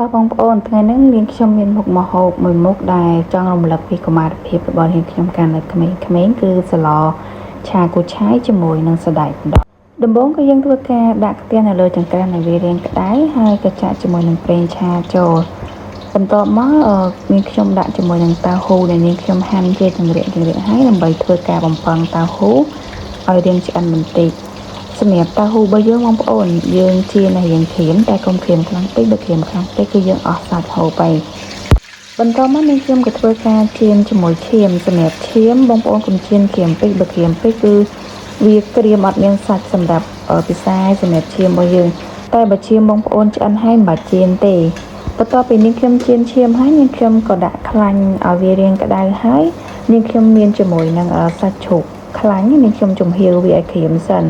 តើបងប្អូនថ្ងៃនេះនាងខ្ញុំមានមុខម្ហូបមួយមុខដែលចង់រំលឹកពីកុមារភាពរបស់នាងខ្ញុំកាលនៅក្មេងៗគឺស្លឆាគូឆាយជាមួយនឹងសណ្តែកដុតដំបូងគឺយើងធ្វើការដាក់ខ្ទះនៅលើចង្ក្រានឲ្យវារាងក្តៅហើយក៏ចាក់ជាមួយនឹងប្រេងឆាចូលបន្ទាប់មកនាងខ្ញុំដាក់ជាមួយនឹងតៅហ៊ូដែលនាងខ្ញុំហាន់ជាចម្រៀកហើយដើម្បីធ្វើការបំពងតៅហ៊ូឲ្យរាងឆ្អិនបន្តិចសម្រាប់តៅហ៊ូរបស់យើងបងប្អូនយើងចៀនឲ្យរាងក្រៀមតែកុំក្រៀមខ្លាំងពេកបើក្រៀមខ្លាំងពេកគឺយើងអស់សាច់ហូបទៅបន្ទាប់មកនាងខ្ញុំក៏ធ្វើការចៀនជាមួយឈាមសម្រាប់ឈាមបងប្អូនកុំចៀនក្រៀមពេកបើក្រៀមពេកគឺវាក្រៀមអត់មានសាច់សម្រាប់ពិសាសម្រាប់ឈាមរបស់យើងតែបើឈាមបងប្អូនឆ្អិនហើយមិនបាច់ចៀនទេបន្ទាប់ពីនាងខ្ញុំចៀនឈាមហើយនាងខ្ញុំក៏ដាក់ខ្លាញ់ឲ្យវារាងក្តៅហើយនាងខ្ញុំមានជាមួយនឹងសាច់ជ្រូកខ្លាញ់នាងខ្ញុំចំហៀវវាឲ្យក្រៀមសិន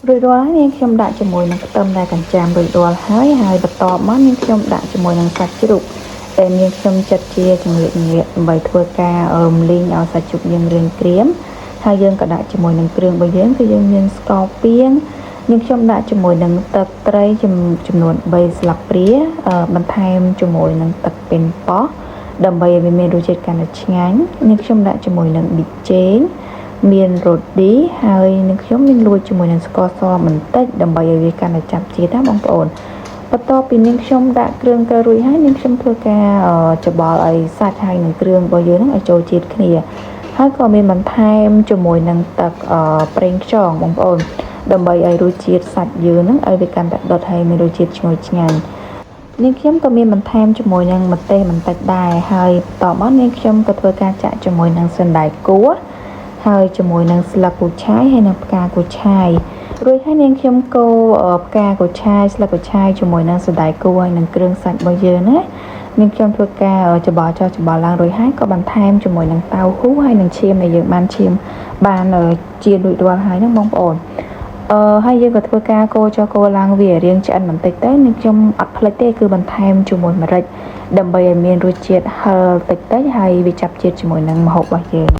រួចរាល់ហើយនាងខ្ញុំដាក់ជាមួយនឹងខ្ទឹមដែលកញ្ចាំរួចរាល់ហើយបន្ទាប់មកនាងខ្ញុំដាក់ជាមួយនឹងសាច់ជ្រូកដែលនាងខ្ញុំចិតជាចម្រៀកដើម្បីធ្វើការរំលីងឲ្យសាច់ជ្រូកយើងរាងក្រៀមហើយយើងក៏ដាក់ជាមួយនឹងគ្រឿងរបស់យើងគឺយើងមានស្ករពាងនាងខ្ញុំដាក់ជាមួយនឹងទឹកត្រីចំនួន3ស្លាបព្រាបន្ថែមជាមួយនឹងទឹកប៉េងប៉ោះដើម្បីឲ្យវាមានរសជាតិកាន់តែឆ្ងាញ់នាងខ្ញុំដាក់ជាមួយនឹងប៊ីចេងមានរ៉ូឌីហើយនឹងខ្ញុំមានលួចជាមួយនឹងស្ករសបន្តិចដើម្បីឲ្យវាកាន់តែចាប់ជាតិណាបងប្អូនបន្ទាប់ពីនាងខ្ញុំដាក់គ្រឿងទៅរួចហើយនាងខ្ញុំធ្វើការច្បល់ឲ្យសាច់ហើយនឹងគ្រឿងរបស់យើងហ្នឹងឲ្យចូលជាតិគ្នាហើយក៏មានបន្ថែមជាមួយនឹងទឹកប្រេងខ្យងបងប្អូនដើម្បីឲ្យរសជាតិសាច់យើងហ្នឹងឲ្យវាកាន់តែដុតហើយមានរសជាតិឈ្ងុយឆ្ងាញ់នាងខ្ញុំក៏មានបន្ថែមជាមួយនឹងម្ទេសបន្តិចដែរហើយបន្តមកនាងខ្ញុំក៏ធ្វើការចាក់ជាមួយនឹងសណ្តែកគួរហើយជាមួយនឹងស្លឹកគូឆាយហើយនិងផ្កាគូឆាយរួចហើយនាងខ្ញុំកូរផ្កាគូឆាយស្លឹកគូឆាយជាមួយនឹងសណ្តែកគួរហើយនិងគ្រឿងសាច់របស់យើងណានាងខ្ញុំធ្វើការច្បល់ឡើងរួចហើយក៏បន្ថែមជាមួយនឹងតៅហ៊ូហើយនិងឈាមដែលយើងបានចៀនរួចរាល់ហើយហ្នឹងបងប្អូនហើយយើងក៏ធ្វើការកូរឡើងវារាងឆ្អិនបន្តិចទៅនាងខ្ញុំអត់ភ្លេចទេគឺបន្ថែមជាមួយម្រេចដើម្បីឲ្យមានរសជាតិហឹរតិចហើយវាចាប់ជាតិជាមួយនឹងម្ហូបរបស់យើង